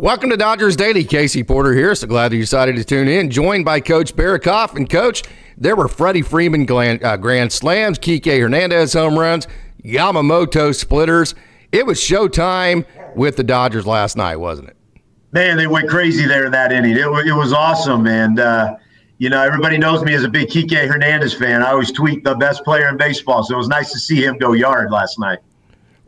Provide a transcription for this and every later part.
Welcome to Dodgers Daily. Casey Porter here. So glad that you decided to tune in. Joined by Coach Barrakoff. And, Coach, there were FreddieFreeman grand slams, Kike Hernandez home runs, Yamamoto splitters. It was showtime with the Dodgers last night, wasn't it? Man, they went crazy there in that inning. It was awesome. And, you know, everybody knows me as a big Kike Hernandez fan. I always tweet the best player in baseball. So it was nice to see him go yard last night.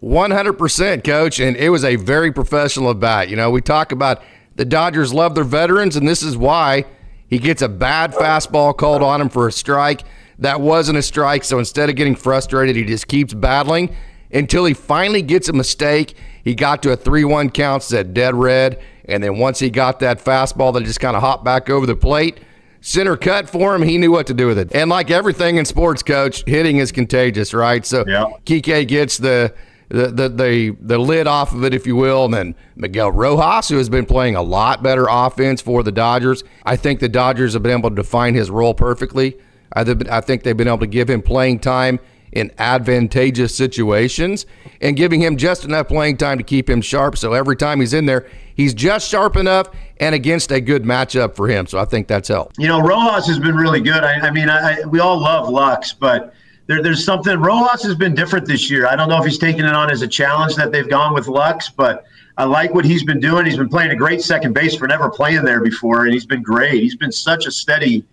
100%, Coach, and it was a very professional at bat. You know, we talk about the Dodgers love their veterans, and this is why he gets a bad fastball called on him for a strike. That wasn't a strike, so instead of getting frustrated, he just keeps battling until he finally gets a mistake. He got to a 3-1 count, said dead red, and then once he got that fastball that just kind of hopped back over the plate, center cut for him, he knew what to do with it. And like everything in sports, Coach, hitting is contagious, right? So Kike gets the lid off of it, if you will, and then Miguel Rojas, who has been playing a lot better offense for the Dodgers. I think the Dodgers have been able to define his role perfectly. I think they've been able to give him playing time in advantageous situations and giving him just enough playing time to keep him sharp. So every time he's in there, he's just sharp enough and against a good matchup for him. So I think that's helped. You know, Rojas has been really good. I mean, we all love Lux, but there's something. Rojas has been different this year. I don't know if he's taking it on as a challenge that they've gone with Lux, but I like what he's been doing. He's been playing a great second base for never playing there before, and he's been great. He's been such a steady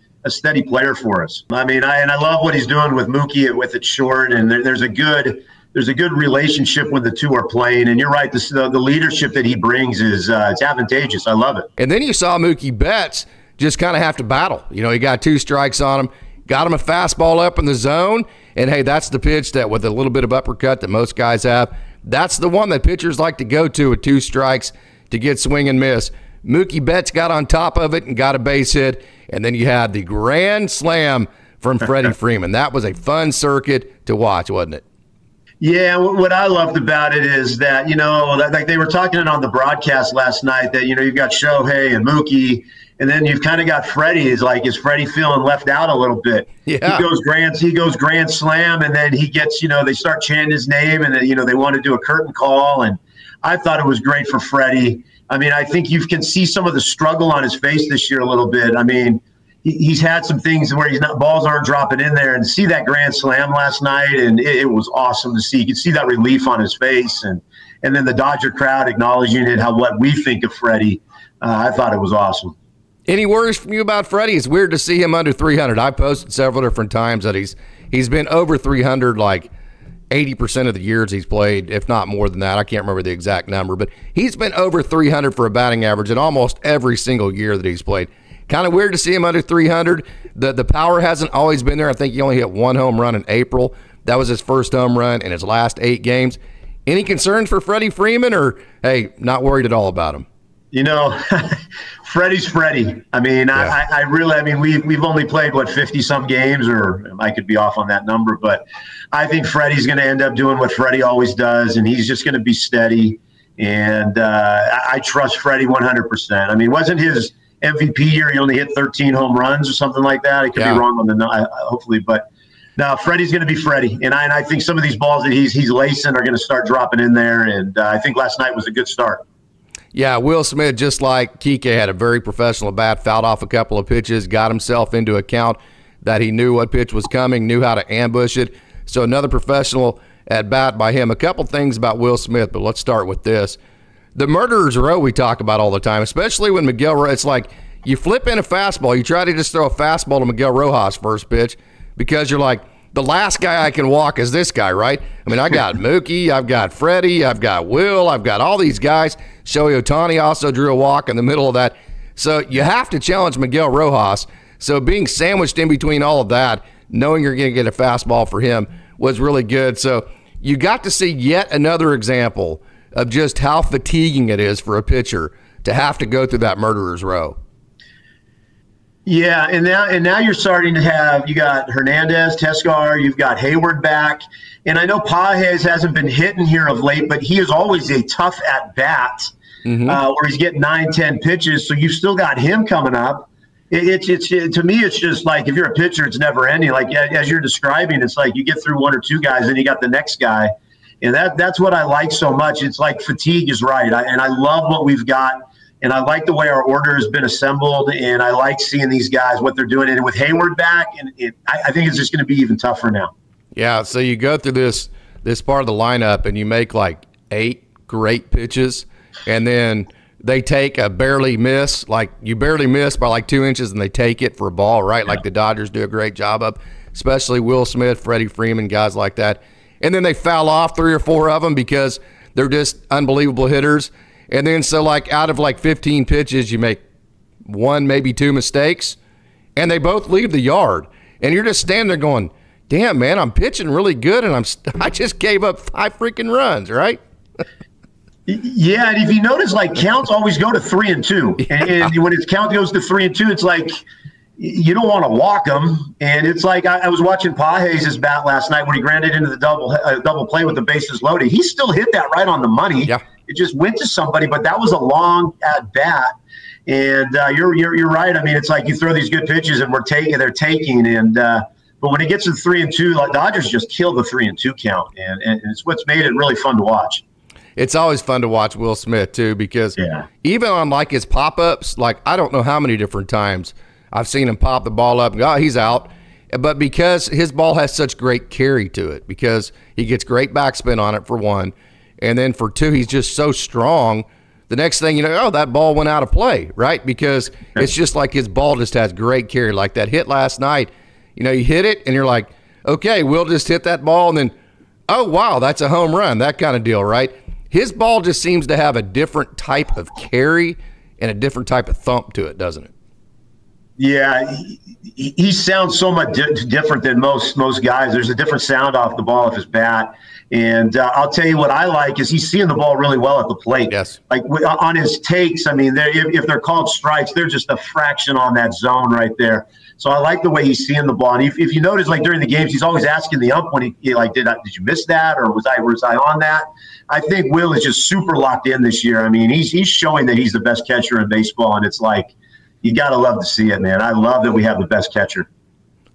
player for us. I mean, I love what he's doing with Mookie with it short, and there's a good relationship when the two are playing. And you're right, the leadership that he brings is it's advantageous. I love it. And then you saw MookieBetts just kind of have to battle. You know, he got 2 strikes on him, got him a fastball up in the zone. And, hey, that's the pitch that with a little bit of uppercut that most guys have. That's the one that pitchers like to go to with 2 strikes to get swing and miss. MookieBetts got on top of it and got a base hit. And then you had the grand slam from FreddieFreeman. That was a fun circuit to watch, wasn't it? Yeah, what I loved about it is that, you know, like they were talking on the broadcast last night that, you know, you've got Shohei and Mookie, and then you've kind of got Freddie. Is Freddie feeling left out a little bit? Yeah. He goes grand slam, and then he gets, you know, they start chanting his name, and then, you know, they want to do a curtain call, and I thought it was great for Freddie. I mean, I think you can see some of the struggle on his face this year a little bit. I mean, he's had some things where balls aren't dropping in there, and see that grand slam last night, and it was awesome to see. You could see that relief on his face, and then the Dodger crowd acknowledging it, what we think of Freddie. I thought it was awesome. Any worries from you about Freddie? It's weird to see him under 300. I posted several different times that he's been over 300 like 80% of the years he's played, if not more than that. I can't remember the exact number, but he's been over 300 for a batting average in almost every single year that he's played. Kind of weird to see him under 300. The power hasn't always been there. I think he only hit 1 home run in April. That was his first home run in his last 8 games. Any concerns for FreddieFreeman, or, hey, not worried at all about him? You know, Freddie's Freddie. I mean, yeah. I really, we've only played, 50-some games, or I could be off on that number, but I think Freddie's going to end up doing what Freddie always does, and he's just going to be steady. And I trust Freddie 100%. I mean, wasn't his MVP year he only hit 13 home runs or something like that? I could be wrong on the hopefully, but no, Freddie's going to be Freddie. And I think some of these balls that he's lacing are going to start dropping in there, and I think last night was a good start. Yeah, Will Smith, just like Kike, had a very professional bat, fouled off a couple of pitches, got himself into a count that he knew what pitch was coming, knew how to ambush it. So another professional at bat by him. A couple things about Will Smith, but let's start with this. The murderer's row we talk about all the time, especially when Miguel Rojas, it's like you flip in a fastball, you try to just throw a fastball to Miguel Rojas first pitch because you're like, the last guy I can walk is this guy, right? I mean, I got Mookie, I've got Freddie, I've got Will, I've got all these guys. Shohei Ohtani also drew a walk in the middle of that. So you have to challenge Miguel Rojas. So being sandwiched in between all of that, knowing you're going to get a fastball for him was really good. So you got to see yet another example of just how fatiguing it is for a pitcher to have to go through that murderer's row. Yeah, and now you're starting to have, you got Hernandez, Tescar, you've got Hayward back, and I know Pages hasn't been hitting here of late, but he is always a tough at bat, where he's getting 9-10 pitches. So you've still got him coming up. To me, it's just like if you're a pitcher, it's never ending. Like as you're describing, it's like you get through 1 or 2 guys, and you got the next guy, and that's what I like so much. It's like fatigue is right, and I love what we've got. And I like the way our order has been assembled, and I like seeing these guys, what they're doing. And with Hayward back, and I think it's just going to be even tougher now. Yeah, so you go through this part of the lineup, and you make like 8 great pitches, and then they take a barely miss, like you barely miss by like 2 inches, and they take it for a ball, right? Like the Dodgers do a great job of, especially Will Smith, FreddieFreeman, guys like that. And then they foul off 3 or 4 of them because they're just unbelievable hitters. And then so like out of like 15 pitches, you make 1, maybe 2 mistakes, and they both leave the yard. And you're just standing there going, damn, man, I'm pitching really good, and I just gave up 5 freaking runs, right? Yeah, and if you notice, like, counts always go to 3 and 2. And when his count goes to 3 and 2, it's like you don't want to walk him. And it's like I was watching Pages' bat last night when he grounded into the double play with the bases loaded. He still hit that right on the money. Yeah. It just went to somebody, but that was a long at bat. And you're right. I mean, it's like you throw these good pitches, and they're taking. And but when it gets to 3 and 2, like Dodgers just kill the 3 and 2 count, and it's what's made it really fun to watch. It's always fun to watch Will Smith, too, because even on, like, his pop-ups, like, I don't know how many different times I've seen him pop the ball up and go, oh, he's out. But because his ball has such great carry to it, because he gets great backspin on it, for one, and then for 2, he's just so strong, the next thing you know, oh, that ball went out of play, right? Because it's just like his ball just has great carry. Like that hit last night, you know, you hit it, and you're like, okay, we'll just hit that ball, and then, oh, wow, that's a home run, that kind of deal, right? His ball just seems to have a different type of carry and a different type of thump to it, doesn't it? Yeah, he sounds so much different than most guys. There's a different sound off the ball of his bat. And I'll tell you what I like is he's seeing the ball really well at the plate. Yes. Like on his takes, I mean, if they're called strikes, they're just a fraction on that zone right there. So I like the way he's seeing the ball. And if you notice, like during the games, he's always asking the ump when he like, did you miss that, or was I on that? I think Will is just super locked in this year. I mean, he's showing that he's the best catcher in baseball, and it's like you got to love to see it, man. I love that we have the best catcher.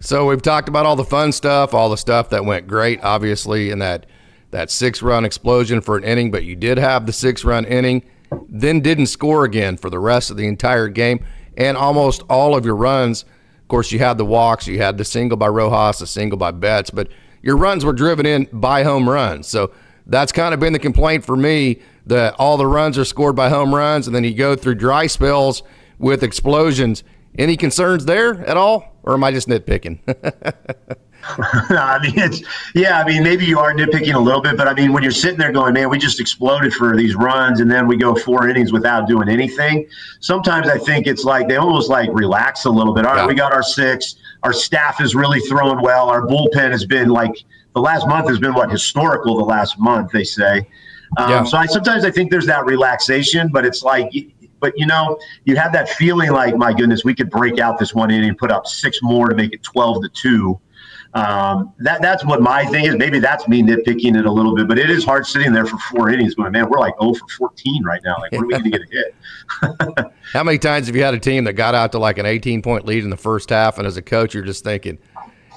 So we've talked about all the fun stuff, all the stuff that went great, obviously, in that 6-run explosion for an inning, but you did have the 6-run inning, then didn't score again for the rest of the entire game, and almost all of your runs. Of course, you had the walks, you had the single by Rojas, the single by Betts, but your runs were driven in by home runs. So that's kind of been the complaint for me, that all the runs are scored by home runs, and then you go through dry spells with explosions. Any concerns there at all, or am I just nitpicking? I mean, maybe you are nitpicking a little bit, but I mean, when you're sitting there going, man, we just exploded for these runs, and then we go 4 innings without doing anything. Sometimes I think it's like they almost like relax a little bit. All right, we got our 6. Our staff is really throwing well. Our bullpen has been like the last month has been historical. The last month, they say. So sometimes I think there's that relaxation, but it's like. But, you know, you have that feeling like, my goodness, we could break out this 1 inning and put up 6 more to make it 12-2. That's what my thing is. Maybe that's me nitpicking it a little bit, but it is hard sitting there for 4 innings going, man, we're like 0 for 14 right now. Like, when are we going to get a hit? How many times have you had a team that got out to like an 18-point lead in the first half, and as a coach, you're just thinking,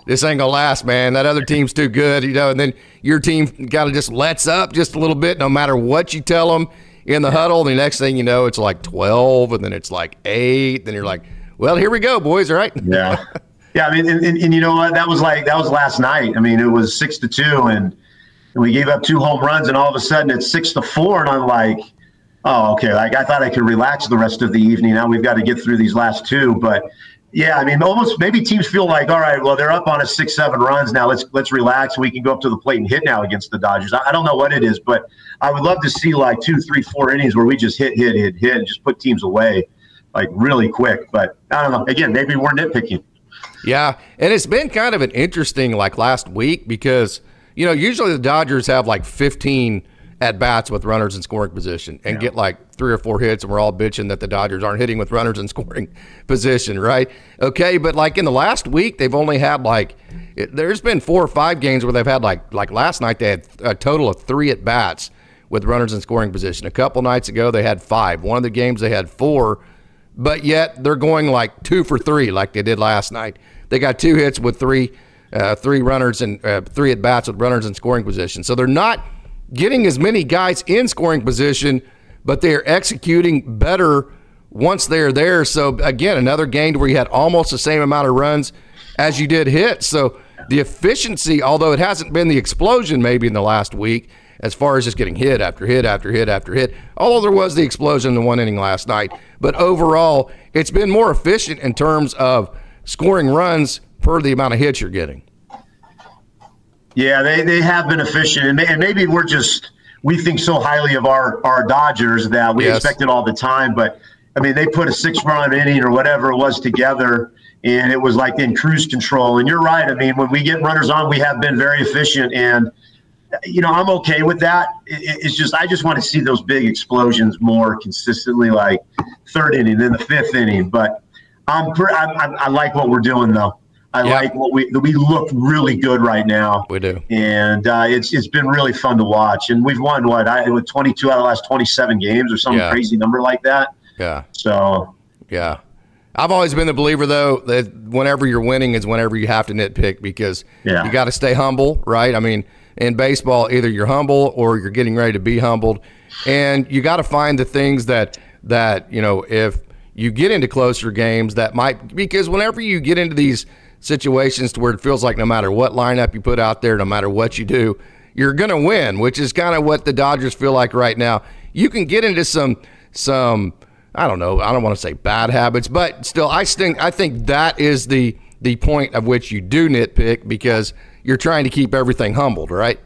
this ain't going to last, man. That other team's too good, you know, and then your team kind of just lets up just a little bit no matter what you tell them in the huddle. The next thing you know, it's like 12, and then it's like 8. Then you're like, well, here we go, boys, all right? Yeah. Yeah, I mean, and you know what? That was last night. I mean, it was 6-2, and we gave up 2 home runs, and all of a sudden it's 6-4, and I'm like, oh, okay. Like, I thought I could relax the rest of the evening. Now we've got to get through these last 2. But yeah, I mean, almost maybe teams feel like, all right, well, they're up on 6-7 runs now. Let's relax. We can go up to the plate and hit now against the Dodgers. I don't know what it is, but I would love to see like 2, 3, 4 innings where we just hit, and just put teams away like really quick. But I don't know. Again, maybe we're nitpicking. Yeah, and it's been kind of an interesting like last week because, you know, usually the Dodgers have like 15 at-bats with runners in scoring position and get like 3 or 4 hits, and we're all bitching that the Dodgers aren't hitting with runners in scoring position, right? Okay, but like in the last week, they've only had like there's been 4 or 5 games where they've had like last night they had a total of 3 at-bats with runners in scoring position. A couple nights ago, they had 5. One of the games they had 4, but yet they're going like 2 for 3 like they did last night. They got 2 hits with 3 runners and 3 at-bats with runners in scoring position. So they're not getting as many guys in scoring position, but they're executing better once they're there. So, again, another game where you had almost the same amount of runs as you did hits. So the efficiency, although it hasn't been the explosion maybe in the last week as far as just getting hit after hit after hit after hit, although there was the explosion in the one inning last night. But overall, it's been more efficient in terms of scoring runs per the amount of hits you're getting. Yeah, they have been efficient. And maybe we think so highly of our Dodgers that we expect it all the time. But, I mean, they put a 6-run inning or whatever it was together, and it was like in cruise control. And you're right. I mean, when we get runners on, we have been very efficient. And, you know, I'm okay with that. It's just I just want to see those big explosions more consistently, like third inning, then the fifth inning. But I like what we're doing, though. I like what we look really good right now. We do. And it's been really fun to watch. And we've won, with 22 out of the last 27 games or some crazy number like that. Yeah. So. Yeah. I've always been the believer, though, that whenever you're winning is whenever you have to nitpick because you got to stay humble, right? I mean, in baseball, either you're humble or you're getting ready to be humbled. And you got to find the things that, you know, if you get into closer games that might – because whenever you get into these situations to where it feels like no matter what lineup you put out there, no matter what you do, you're going to win, which is kind of what the Dodgers feel like right now. You can get into some I don't know, I don't want to say bad habits, but still I think that is the point of which you do nitpick because you're trying to keep everything humbled, right?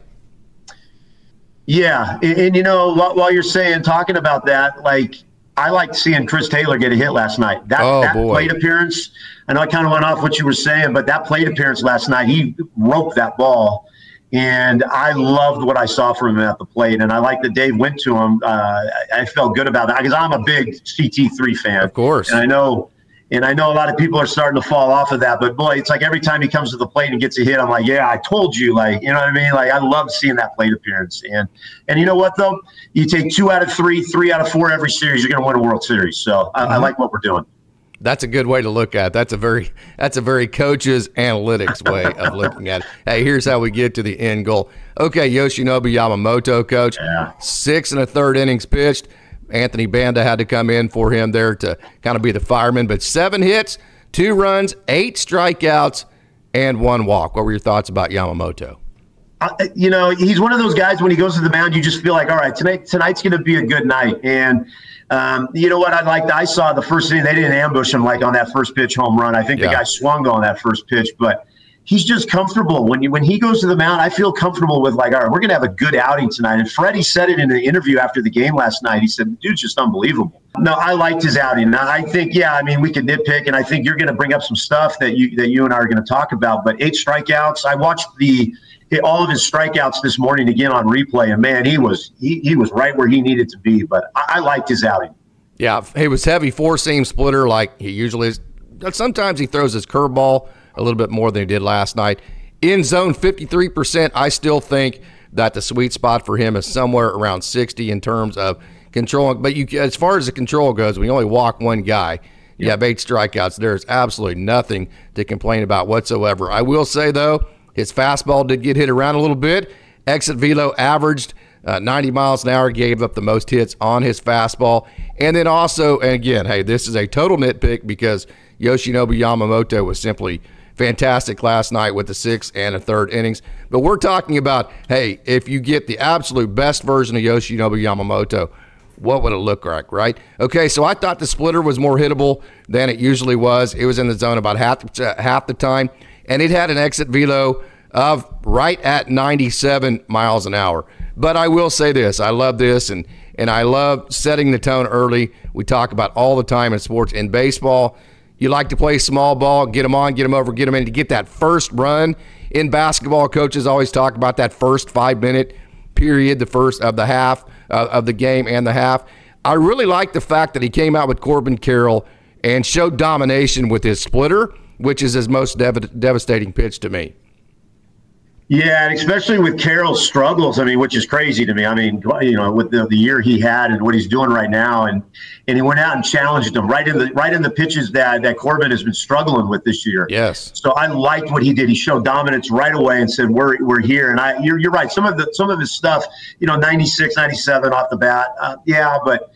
Yeah, and you know, while you're talking about that, like I liked seeing Chris Taylor get a hit last night. That plate appearance, I know I kind of went off what you were saying, but that plate appearance last night, he roped that ball. And I loved what I saw from him at the plate. And I like that Dave went to him. I felt good about that because I'm a big CT3 fan. Of course. And I know a lot of people are starting to fall off of that. But, boy, it's like every time he comes to the plate and gets a hit, I'm like, yeah, I told you. Like, you know what I mean? Like, I love seeing that plate appearance. And you know what, though? You take 2 out of 3, 3 out of 4 every series, you're going to win a World Series. So I like what we're doing. That's a good way to look at it. That's a very coach's analytics way of looking at it. Hey, here's how we get to the end goal. Okay, Yoshinobu Yamamoto, coach. 6 1/3 innings pitched. Anthony Banda had to come in for him there to kind of be the fireman. But 7 hits, 2 runs, 8 strikeouts, and 1 walk. What were your thoughts about Yamamoto? You know, he's one of those guys when he goes to the mound, you just feel like, all right, tonight's going to be a good night. And you know what I saw the first inning, they didn't ambush him like on that first pitch home run. I think the guy swung on that first pitch, but he's just comfortable. When he goes to the mound, I feel comfortable with like, all right, we're going to have a good outing tonight. And Freddie said it in an interview after the game last night. He said, the dude's just unbelievable. No, I liked his outing. Now, I think, we could nitpick, and I think you're going to bring up some stuff that you and I are going to talk about. But 8 strikeouts. I watched all of his strikeouts this morning again on replay, and man, he was right where he needed to be. But I liked his outing. Yeah, he was heavy 4-seam splitter like he usually is. Sometimes he throws his curveball a little bit more than he did last night. In zone 53%, I still think that the sweet spot for him is somewhere around 60 in terms of controlling. But as far as the control goes, we only walk one guy. You have 8 strikeouts. There's absolutely nothing to complain about whatsoever. I will say, though, his fastball did get hit around a little bit. Exit velo averaged 90 miles an hour, gave up the most hits on his fastball. And then also, and again, hey, this is a total nitpick because Yoshinobu Yamamoto was simply fantastic last night with the 6 1/3 innings. But we're talking about, hey, if you get the absolute best version of Yoshinobu Yamamoto, what would it look like, right? Okay, so I thought the splitter was more hittable than it usually was. It was in the zone about half the time. And it had an exit velo of right at 97 miles an hour. But I will say this, I love this, and I love setting the tone early. We talk about all the time in sports. In baseball, you like to play small ball, get them on, get them over, get them in to get that first run. In basketball, coaches always talk about that first 5-minute period, the first of the half of the game and the half. I really like the fact that he came out with Corbin Carroll and showed domination with his splitter, which is his most devastating pitch to me. Yeah, and especially with Carroll's struggles, I mean, which is crazy to me. I mean, you know, with the year he had and what he's doing right now, and he went out and challenged him right in the pitches that Corbin has been struggling with this year. Yes. So I liked what he did. He showed dominance right away and said, "We're here." And you're right. Some of his stuff, you know, 96, 97 off the bat, but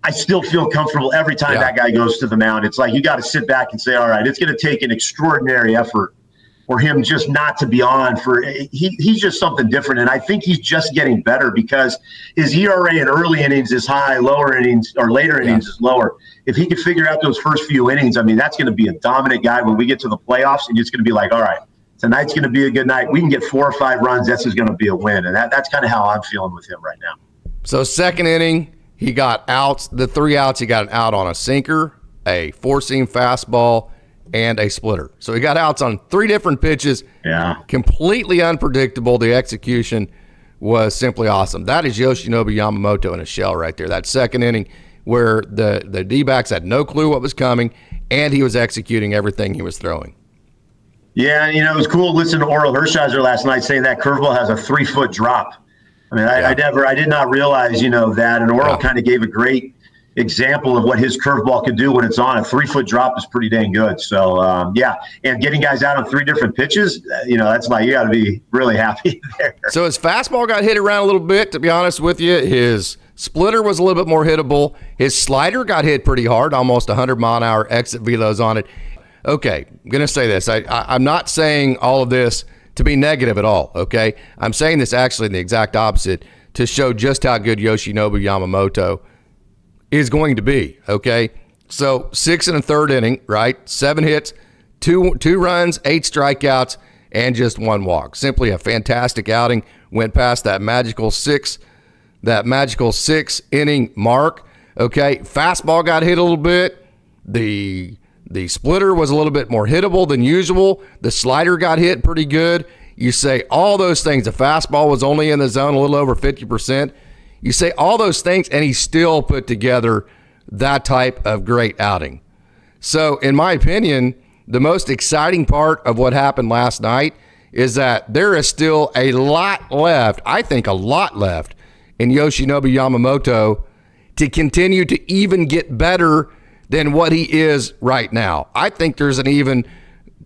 I still feel comfortable every time that guy goes to the mound. It's like you got to sit back and say, all right, it's going to take an extraordinary effort for him just not to be on. He's just something different. And I think he's just getting better because his ERA in early innings is high, lower innings or later innings is lower. If he could figure out those first few innings, I mean, that's going to be a dominant guy when we get to the playoffs, and it's going to be like, all right, tonight's going to be a good night. We can get 4 or 5 runs. That's just going to be a win. And that's kind of how I'm feeling with him right now. So second inning, he got outs. The 3 outs, he got an out on a sinker, a 4-seam fastball, and a splitter. So he got outs on 3 different pitches. Yeah. Completely unpredictable. The execution was simply awesome. That is Yoshinobu Yamamoto in a shell right there. That second inning where the D-backs had no clue what was coming, and he was executing everything he was throwing. Yeah, it was cool to listen to Oral Hershiser last night saying that curveball has a 3-foot drop. I mean, I did not realize, that. And Oral kind of gave a great example of what his curveball could do when it's on. A 3-foot drop is pretty dang good. So, and getting guys out on 3 different pitches, that's you got to be really happy there. So his fastball got hit around a little bit, to be honest with you. His splitter was a little bit more hittable. His slider got hit pretty hard, almost 100-mile-an-hour exit velos on it. Okay, I'm going to say this. I'm not saying all of this to be negative at all, okay? I'm saying this actually in the exact opposite to show just how good Yoshinobu Yamamoto is going to be, okay? So 6 1/3 inning, right? 7 hits, 2 runs, 8 strikeouts, and just 1 walk. Simply a fantastic outing. Went past that magical 6 inning mark, okay? Fastball got hit a little bit. The splitter was a little bit more hittable than usual. The slider got hit pretty good. You say all those things. The fastball was only in the zone a little over 50%. You say all those things, and he still put together that type of great outing. So, in my opinion, the most exciting part of what happened last night is that there is still a lot left, I think a lot left, in Yoshinobu Yamamoto to continue to even get better than what he is right now. I think there's an even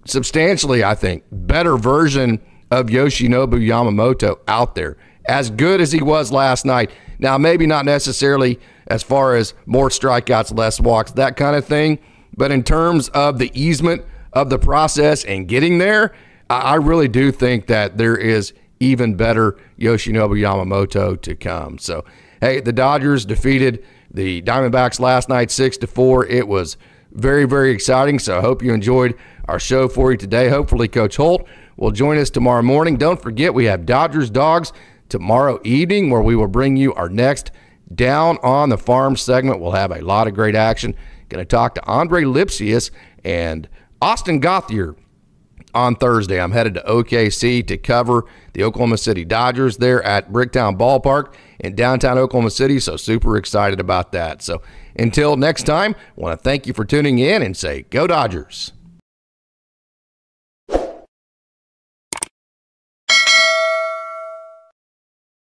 substantially, better version of Yoshinobu Yamamoto out there. As good as he was last night. Now, maybe not necessarily as far as more strikeouts, less walks, that kind of thing. But in terms of the easement of the process and getting there, I really do think that there is even better Yoshinobu Yamamoto to come. So, hey, the Dodgers defeated the Diamondbacks last night 6-4. It was very, very exciting. So I hope you enjoyed our show for you today. Hopefully Coach Holt will join us tomorrow morning. Don't forget we have Dodgers Dogs tomorrow evening where we will bring you our next Down on the Farm segment. We'll have a lot of great action. Going to talk to Andre Lipsius and Austin Gauthier on Thursday. I'm headed to OKC to cover the Oklahoma City Dodgers there at Bricktown Ballpark in downtown Oklahoma City, so super excited about that. So until next time, I want to thank you for tuning in and say, go Dodgers.